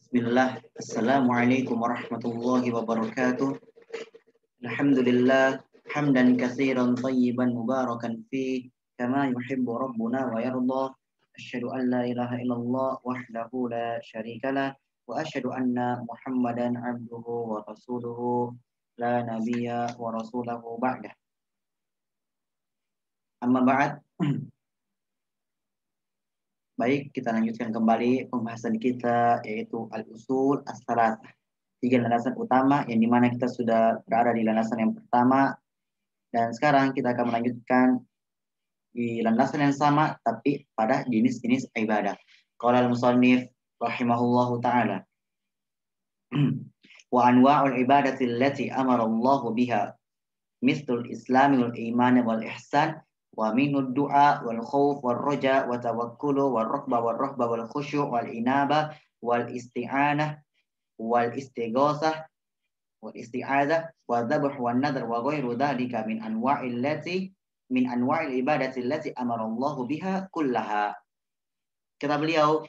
Bismillah. Assalamualaikum warahmatullahi wabarakatuh. Alhamdulillah hamdan katsiran thayyiban mubarakan fi kama yuhibbu rabbuna wa yarda. Asyhadu an la ilaha illallah wahdahu la syarikalah wa asyhadu anna Muhammadan abduhu wa rasuluhu la nabiyya wa rasulahu ba'dah. Amma ba'd. Baik, kita lanjutkan kembali pembahasan kita yaitu al-usul as-salasah. 3 landasan utama yang dimana kita sudah berada di landasan yang pertama dan sekarang kita akan melanjutkan di landasan yang sama tapi pada jenis-jenis ibadah. Qala al-musannif rahimahullahu taala wa anwa'ul ibadati allati amara Allah biha mithlul islam wal iman wal ihsan wa minhu du'a wal khauf wal raja wa tawakkulu wal rahba wal khusyu' wal inaba wal isti'anah wal istighosah wal isti'adzah wa dzabh wan nadhr wa ghairu dzalika min anwa'il ibadati allati amara Allah biha kullaha. Kata beliau,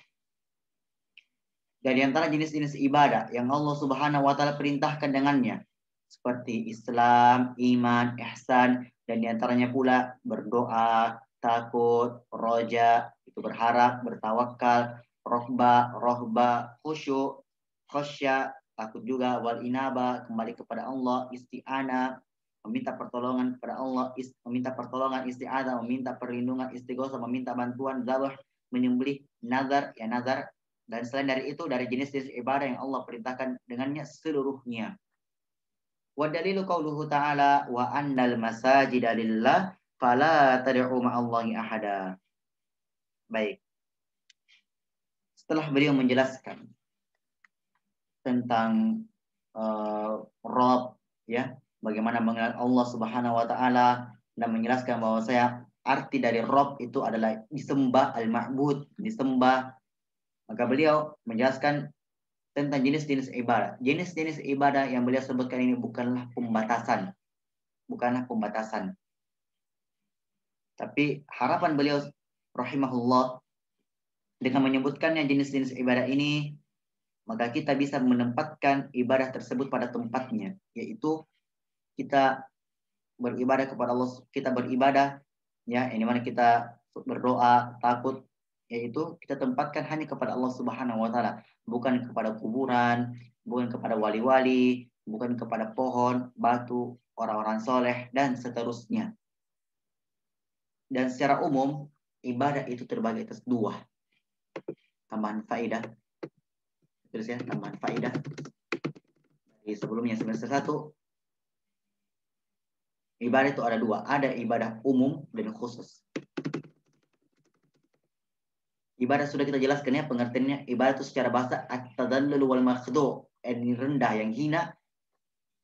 dari antara jenis-jenis ibadah yang Allah Subhanahu wa taala perintahkan dengannya seperti Islam, iman, ihsan, dan diantaranya pula berdoa, takut, roja, itu berharap, bertawakal, rohba, khusyuk, khosya, takut juga, wal inaba, kembali kepada Allah, isti'ana, meminta pertolongan kepada Allah, meminta pertolongan, isti'adzah, meminta perlindungan, istighotsah, meminta bantuan, zabah, menyembelih, nazar, ya nazar, dan selain dari itu dari jenis-jenis ibadah yang Allah perintahkan dengannya seluruhnya. Wa dalilu qauluhu ta'ala wa annal masajida lillah fala tad'u ma'allahi ahada. Baik. Setelah beliau menjelaskan tentang Rabb, ya, bagaimana mengenal Allah Subhanahu wa taala dan menjelaskan bahwa arti dari Rabb itu adalah disembah, al-ma'bud, disembah. Maka beliau menjelaskan tentang jenis-jenis ibadah. Jenis-jenis ibadah yang beliau sebutkan ini bukanlah pembatasan. Tapi harapan beliau rahimahullah dengan menyebutkannya jenis-jenis ibadah ini, maka kita bisa menempatkan ibadah tersebut pada tempatnya, yaitu kita beribadah kepada Allah, kita beribadah ya, ini mana kita berdoa, takut, yaitu kita tempatkan hanya kepada Allah Subhanahu wa taala, bukan kepada kuburan, bukan kepada wali-wali, bukan kepada pohon, batu, orang-orang soleh dan seterusnya. Dan secara umum ibadah itu terbagi atas dua. Tambahan faedah. Terus ya, tambahan faedah. Dari sebelumnya semester 1 ibadah itu ada dua, ada ibadah umum dan khusus. Ibadah sudah kita jelaskan ya pengertiannya. Ibadah itu secara bahasa at-tadallul wal makhdu', yang rendah, yang hina.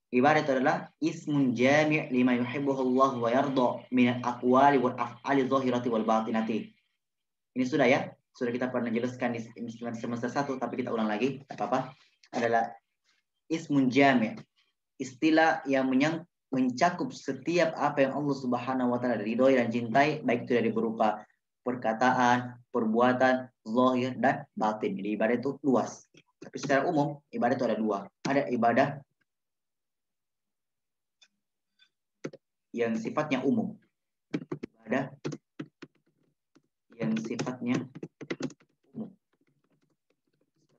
Ibadah itu adalah ismun jami' lima yuhibbuhu Allah wa yarda min al-aqwali wal af'ali zahirati wal batinati. Ini sudah ya, sudah kita pernah jelaskan di semester 1 tapi kita ulang lagi, tak apa-apa. Adalah ismun jami', istilah yang mencakup setiap apa yang Allah Subhanahu wa taala ridhoi dan cintai, baik itu dari berupa perkataan, perbuatan, zahir dan batin. Jadi ibadah itu luas. Tapi secara umum ibadah itu ada dua. Ada ibadah yang sifatnya umum. Ibadah yang sifatnya umum.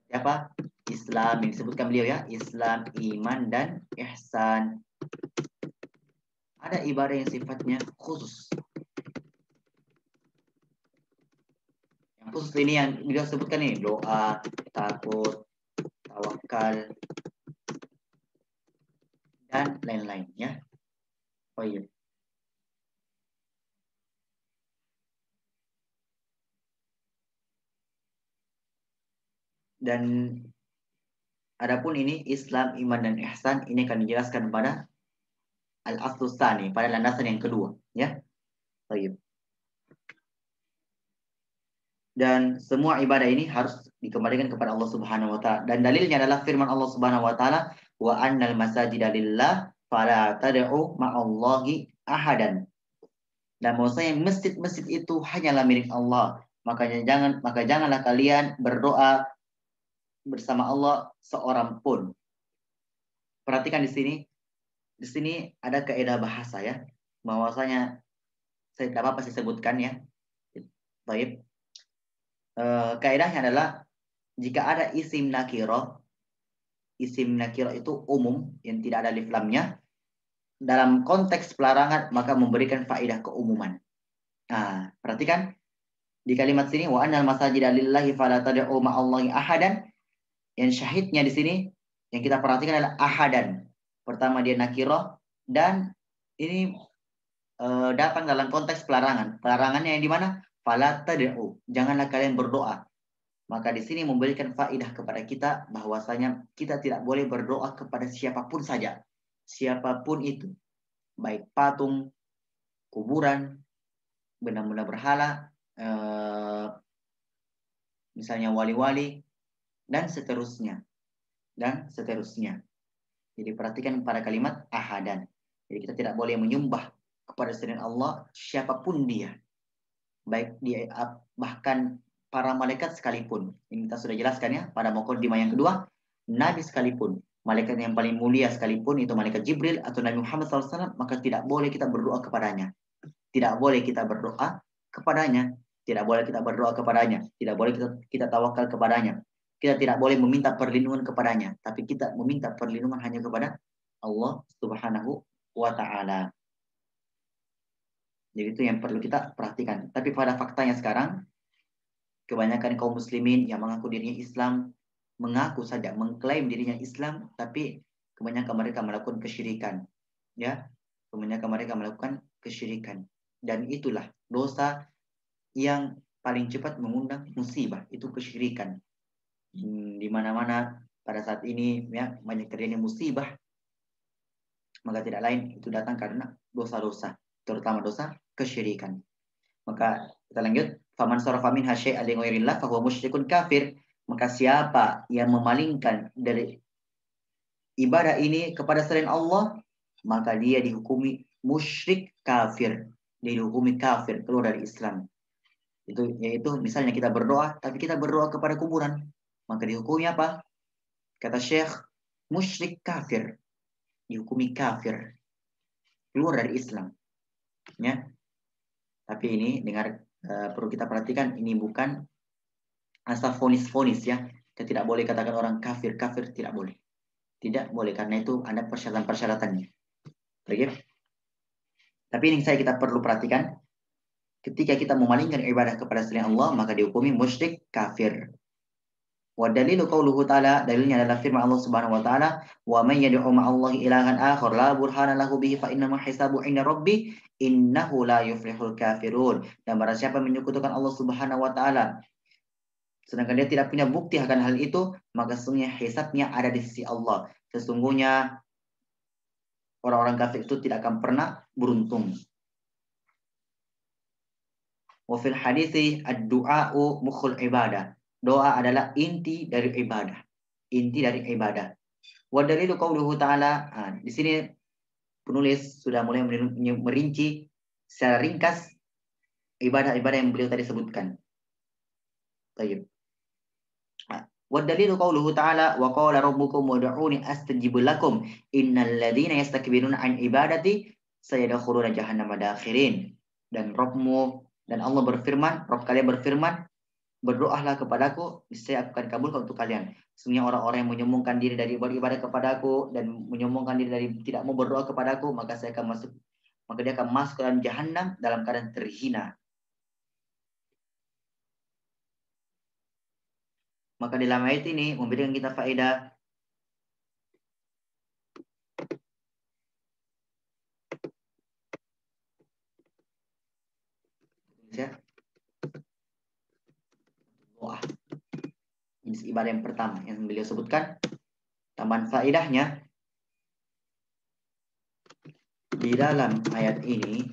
Seperti apa? Islam yang disebutkan beliau ya, Islam, iman dan ihsan. Ada ibadah yang sifatnya khusus. Khusus ini yang beliau sebutkan ini, doa, takut, tawakal, dan lain-lain ya. Oh iya. Dan adapun ini Islam, iman dan ihsan ini akan dijelaskan pada al-aslus tsani, pada landasan yang kedua ya. Oh iya. Dan semua ibadah ini harus dikembalikan kepada Allah Subhanahu wa taala. Dan dalilnya adalah firman Allah Subhanahu wa taala, wa annal masajida lillah fala tad'u ma'allahi ahadan. Dan bahwasanya masjid-masjid itu hanyalah milik Allah. Maka janganlah kalian berdoa bersama Allah seorang pun. Perhatikan di sini. Di sini ada kaidah bahasa ya. Bahwasanya saya tidak apa-apa saya sebutkan ya. Baik. Kaidahnya adalah jika ada isim nakiro itu umum yang tidak ada alif lamnya, dalam konteks pelarangan maka memberikan faedah keumuman. Nah, perhatikan di kalimat sini wa annal masajida lillahi fala tad'u ma'allahi ahadan. Yang syahidnya di sini yang kita perhatikan adalah ahadan. Pertama dia nakiro dan ini datang dalam konteks pelarangan. Pelarangannya yang di mana? Fala tad'u. Janganlah kalian berdoa. Maka di sini memberikan faedah kepada kita bahwasanya kita tidak boleh berdoa kepada siapapun saja. Siapapun itu. Baik patung, kuburan, benda-benda berhala, misalnya wali-wali, dan seterusnya. Dan seterusnya. Jadi perhatikan pada kalimat ahadan. Jadi kita tidak boleh menyembah kepada selain Allah siapapun dia. Baik dia bahkan para malaikat sekalipun. Ini kita sudah jelaskan ya pada mukadimah yang kedua. Nabi sekalipun, malaikat yang paling mulia sekalipun itu malaikat Jibril atau Nabi Muhammad SAW, maka tidak boleh kita berdoa kepadanya. Tidak boleh kita berdoa kepadanya. Tidak boleh kita berdoa kepadanya. Tidak boleh kita tawakal kepadanya. Kita tidak boleh meminta perlindungan kepadanya. Tapi kita meminta perlindungan hanya kepada Allah Subhanahu wa Ta'ala. Jadi itu yang perlu kita perhatikan. Tapi pada faktanya sekarang, kebanyakan kaum muslimin yang mengaku dirinya Islam, mengaku saja, mengklaim dirinya Islam, tapi kebanyakan mereka melakukan kesyirikan. Ya, kebanyakan mereka melakukan kesyirikan. Dan itulah dosa yang paling cepat mengundang musibah, itu kesyirikan. Di mana-mana pada saat ini ya banyak terjadi musibah, maka tidak lain itu datang karena dosa-dosa, terutama dosa kesyirikan. Maka kita lanjut, faman sarafa min hasyai'an li ghairillah fa huwa musyrikun kafir. Maka siapa yang memalingkan dari ibadah ini kepada selain Allah, maka dia dihukumi musyrik kafir, dia dihukumi kafir, keluar dari Islam. Itu yaitu misalnya kita berdoa tapi kita berdoa kepada kuburan, maka dihukumi apa? Kata Syekh, musyrik kafir, dihukumi kafir, keluar dari Islam. Ya. Tapi ini dengar, perlu kita perhatikan, ini bukan asal fonis-fonis ya. Kita tidak boleh katakan orang kafir, tidak boleh. Tidak boleh karena itu ada persyaratan-persyaratannya. Baik. Tapi ini kita perlu perhatikan, ketika kita memalingkan ibadah kepada selain Allah, maka dihukumi musyrik kafir. Wa dalilu qauluhu ta'ala, dalilnya adalah firman Allah Subhanahu wa taala, wa may yad'u ma'allahi ilahan akhar la burhana lahu bihi fa inna ma hisabu 'inda rabbih innahu la yuflihul kafirun. Dan barang siapa menyekutukan Allah Subhanahu wa taala sedangkan dia tidak punya bukti akan hal itu, maka sesungguhnya hisabnya ada di sisi Allah. Sesungguhnya orang-orang kafir itu tidak akan pernah beruntung. Wa fil hadithi ad-du'a'u mukhul ibadah. Doa adalah inti dari ibadah. Inti dari ibadah. Wa dalilu qauluhu ta'ala. Di sini penulis sudah mulai merinci secara ringkas ibadah-ibadah yang beliau tadi sebutkan. Baik. Wa dalilu qauluhu ta'ala wa qala rabbukum ud'uni astajib lakum innal ladzina yastakbiruna an ibadati sayadkhuluna jahannama dakhirin. Dan Rabbmu dan Allah berfirman, Rabb kalian berfirman, berdoalah kepadaku, niscaya aku akan kabulkan untuk kalian. Sesungguhnya orang-orang yang menyombongkan diri dari beribadah kepadaku dan menyombongkan diri dari tidak mau berdoa kepadaku, maka dia akan masuk ke dalam jahanam dalam keadaan terhina. Maka dalam ayat ini memberikan kita faedah ya. Doa. Jenis ibadah yang pertama yang beliau sebutkan. Tambahan faedahnya di dalam ayat ini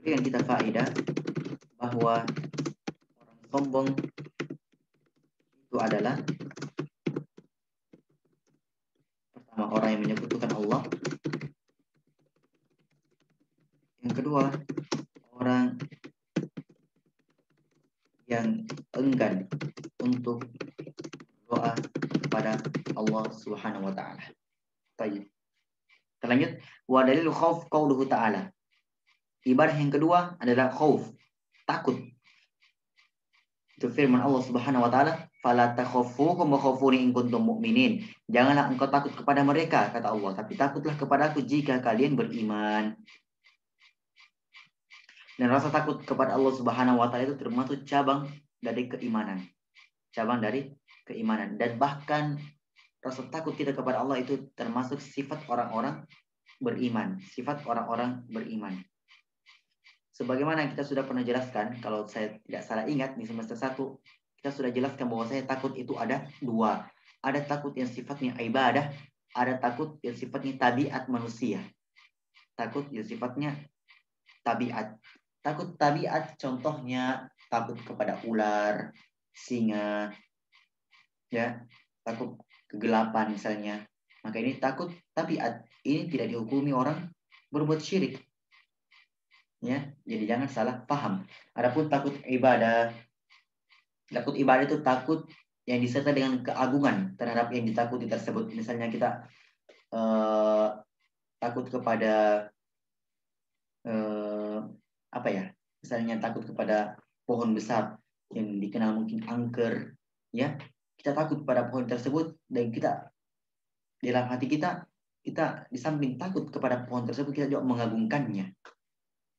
memberikan kita faedah bahwa orang sombong itu adalah pertama orang yang menyekutukan Allah, kedua, orang yang enggan untuk doa kepada Allah Subhanahu wa taala. Baik. Terlanjut, wa dalil khauf qauluhu ta'ala. Ibadah yang kedua adalah khauf, takut. Itu firman Allah Subhanahu wa taala, "Fala takhafuhum wa khafuni in kuntum mu'minin." Janganlah engkau takut kepada mereka, kata Allah, tapi takutlah kepadaku jika kalian beriman. Dan rasa takut kepada Allah Subhanahu wa taala itu termasuk cabang dari keimanan. Cabang dari keimanan. Dan bahkan rasa takut kita kepada Allah itu termasuk sifat orang-orang beriman. Sifat orang-orang beriman. Sebagaimana kita sudah pernah jelaskan, kalau saya tidak salah ingat, di semester 1, kita sudah jelaskan bahwa saya takut itu ada dua. Ada takut yang sifatnya ibadah, ada takut yang sifatnya tabiat manusia. Takut yang sifatnya tabiat. Takut tabiat contohnya takut kepada ular, singa, ya, takut kegelapan misalnya. Maka ini takut tabiat. Ini tidak dihukumi orang berbuat syirik. Ya, jadi jangan salah paham. Adapun takut ibadah itu takut yang disertai dengan keagungan terhadap yang ditakuti tersebut. Misalnya kita takut kepada apa ya? Misalnya takut kepada pohon besar yang dikenal mungkin angker, ya. Kita takut pada pohon tersebut dan kita dalam hati kita di samping takut kepada pohon tersebut kita juga mengagungkannya.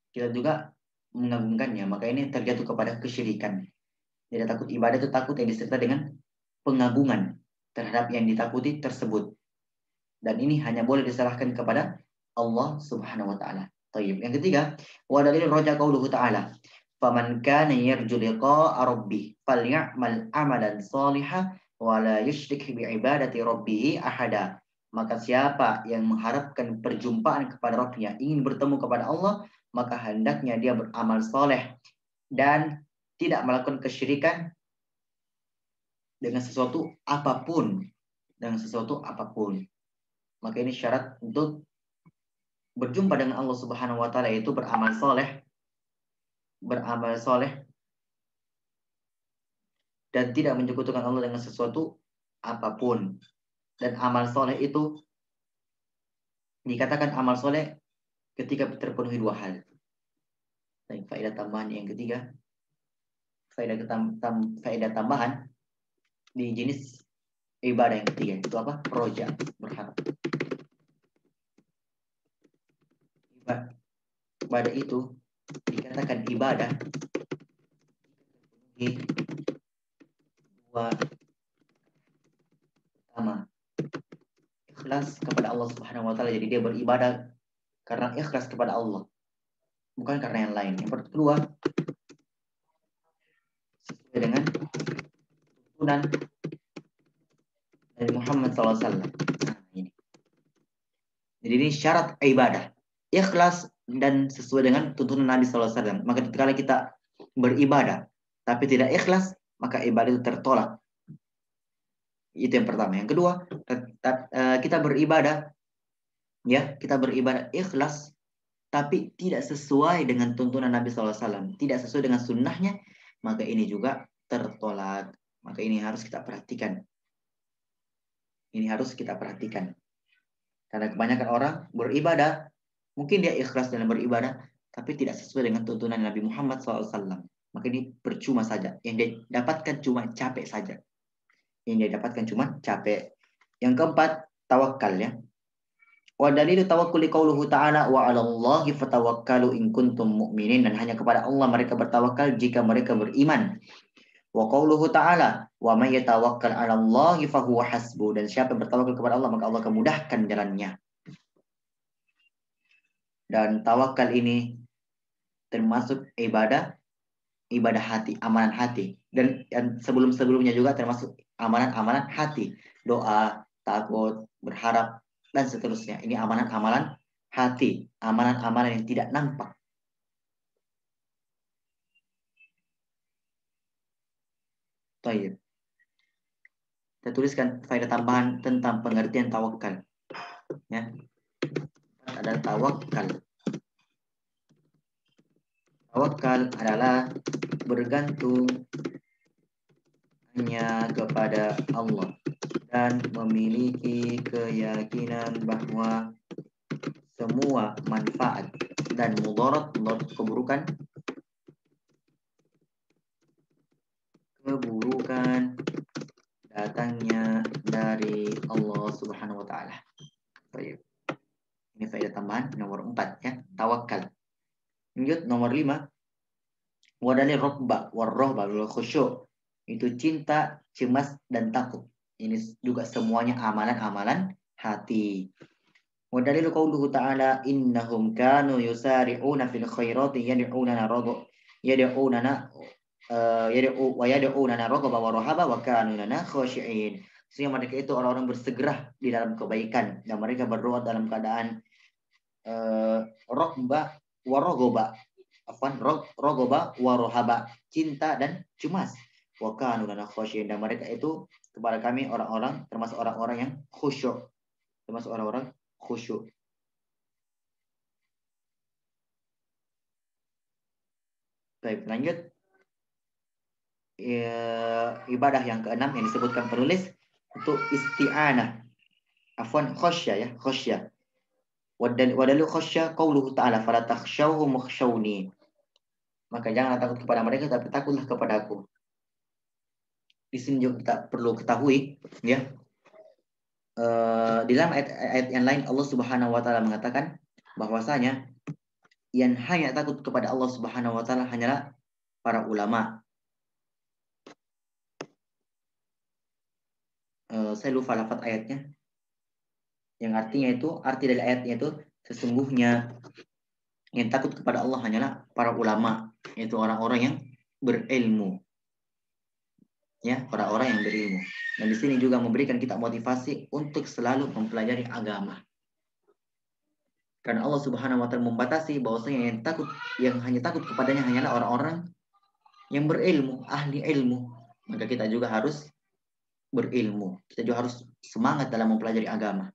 Kita juga mengagungkannya, maka ini terjatuh kepada kesyirikan. Jadi takut ibadah itu takut yang disertai dengan pengagungan terhadap yang ditakuti tersebut. Dan ini hanya boleh diserahkan kepada Allah Subhanahu wa taala. Baik. Yang ketiga, wa dalil raja qauluhu ta'ala. Faman kana yarju liqa'a rabbih falyamal amalan shalihan wa la yusyrik bi ibadati rabbih ahada. Maka siapa yang mengharapkan perjumpaan kepada Rabbnya, ingin bertemu kepada Allah, maka hendaknya dia beramal soleh dan tidak melakukan kesyirikan dengan sesuatu apapun. Maka ini syarat untuk berjumpa dengan Allah Subhanahu wa taala, yaitu beramal soleh dan tidak menyekutukan Allah dengan sesuatu apapun. Dan amal soleh itu dikatakan amal soleh ketika terpenuhi dua hal. Baik, faedah tambahan yang ketiga, faedah tambahan di jenis ibadah yang ketiga itu apa? Roja, berharap. Ibadah itu dikatakan ibadah di dua pertama, ikhlas kepada Allah Subhanahu wa taala. Jadi dia beribadah karena ikhlas kepada Allah, bukan karena yang lain. Yang kedua, sesuai dengan tuntunan dari Muhammad SAW. Nah, ini. Jadi ini syarat ibadah, ikhlas dan sesuai dengan tuntunan Nabi SAW. Maka ketika kita beribadah tapi tidak ikhlas, maka ibadah itu tertolak. Itu yang pertama. Yang kedua, kita beribadah, ya, kita beribadah ikhlas tapi tidak sesuai dengan tuntunan Nabi SAW, tidak sesuai dengan sunnahnya, maka ini juga tertolak. Maka ini harus kita perhatikan. Karena kebanyakan orang beribadah, mungkin dia ikhlas dalam beribadah, tapi tidak sesuai dengan tuntunan Nabi Muhammad SAW. Maka ini percuma saja. Yang dia dapatkan cuma capek saja. Yang keempat, tawakal, ya. Wa dalilu tawakkuli qauluhu ta'ala wa 'alallahi fatawakkalu in kuntum mu'minin. Dan hanya kepada Allah mereka bertawakal jika mereka beriman. Wa qauluhu ta'ala wa may yatawakkal 'alallahi fahuwa hasbuh. Dan siapa yang bertawakal kepada Allah, maka Allah akan mudahkan jalannya. Dan tawakal ini termasuk ibadah hati, amalan hati. Dan sebelum-sebelumnya juga termasuk amalan hati. Doa, takut, berharap, dan seterusnya. Ini amalan hati. Amalan yang tidak nampak. Baik. Kita tuliskan faedah tambahan tentang pengertian tawakal. Ya. Ada tawakal. Tawakal adalah bergantung hanya kepada Allah dan memiliki keyakinan bahwa semua manfaat dan mudarat keburukan datangnya dari Allah Subhanahu wa taala. Baik. Ini faedah tambahan nomor 4 ya, tawakal. Lanjut nomor 5. Wadalil rokba warrohba wal khusyuk. Itu cinta, cemas dan takut. Ini juga semuanya amalan-amalan hati. Wadalil qauluhu ta'ala innahum kanu yusari'una fil khairati yad'unana yad'unana raghaba wa rahaba wa kanu lana khashi'in. Sehingga mereka itu orang-orang bersegera di dalam kebaikan dan mereka berdoa dalam keadaan raghba wa raghaba. Raghaba wa rahaba, cinta dan cemas. Wa kanu lana khashi'in, dan mereka itu kepada kami orang-orang termasuk orang-orang yang khusyuk. Termasuk orang-orang khusyuk. Baik, lanjut. Ibadah yang keenam yang disebutkan penulis untuk isti'anah. Khasyah ya, khasyah. Wadalu khasyah qauluhu ta'ala fala takhshawhum wakhshawni. Maka janganlah takut kepada mereka tapi takutlah kepadaku. Di sini juga kita perlu ketahui ya. Di dalam ayat yang lain Allah Subhanahu wa taala mengatakan bahwasanya yang hanya takut kepada Allah Subhanahu wa taala hanyalah para ulama. Saya lupa lafaz ayatnya. Yang artinya itu, arti dari ayatnya itu sesungguhnya yang takut kepada Allah hanyalah para ulama, yaitu orang-orang yang berilmu. Ya, orang-orang yang berilmu. Dan di sini juga memberikan kita motivasi untuk selalu mempelajari agama. Karena Allah Subhanahu wa taala membatasi bahwasanya yang hanya takut kepadanya hanyalah orang-orang yang berilmu, ahli ilmu. Maka kita juga harus berilmu. Kita juga harus semangat dalam mempelajari agama.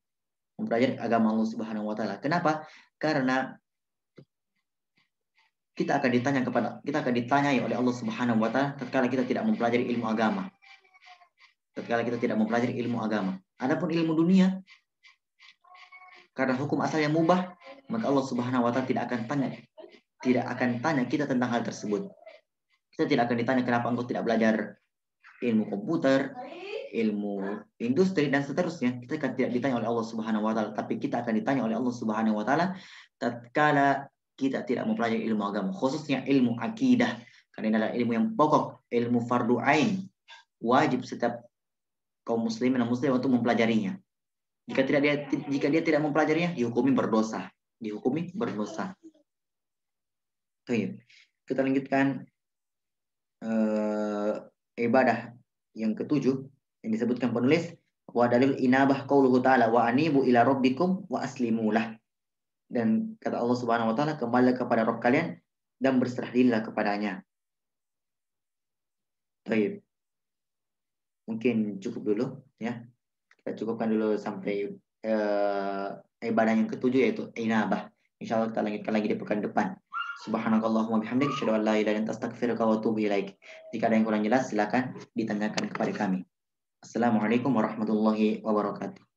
Mempelajari agama Allah Subhanahu wa taala. Kenapa? Karena kita akan ditanyai oleh Allah Subhanahu wa taala tatkala kita tidak mempelajari ilmu agama. Tatkala kita tidak mempelajari ilmu agama. Adapun ilmu dunia, karena hukum asalnya mubah, maka Allah Subhanahu wa taala tidak akan tanya kita tentang hal tersebut. Kita tidak akan ditanya kenapa engkau tidak belajar ilmu komputer, ilmu industri dan seterusnya. Kita akan tidak ditanya oleh Allah Subhanahu wa taala, tapi kita akan ditanya oleh Allah Subhanahu wa taala tatkala kita tidak mempelajari ilmu agama, khususnya ilmu akidah. Karena ini adalah ilmu yang pokok, ilmu fardu ain. Wajib setiap kaum muslimin dan muslim untuk mempelajarinya. Jika dia tidak mempelajarinya, dihukumi berdosa. Baik. Kita lanjutkan ibadah yang ketujuh yang disebutkan penulis, wa dalil inabah qauluhu ta'ala wa anibu ila rabbikum wa aslimulah. Dan kata Allah Subhanahu wa taala, kembali kepada Rabb kalian dan berserah dirilah kepadanya. Baik. Mungkin cukup dulu ya. Kita cukupkan dulu sampai ibadah yang ketujuh yaitu inabah. Insyaallah kita lanjutkan lagi di pekan depan. Subhanakallahumma bihamdika asyhadu an la ilaha illa anta astaghfiruka wa atubu ilaik. Jika ada yang kurang jelas silakan ditanyakan kepada kami. Assalamualaikum warahmatullahi wabarakatuh.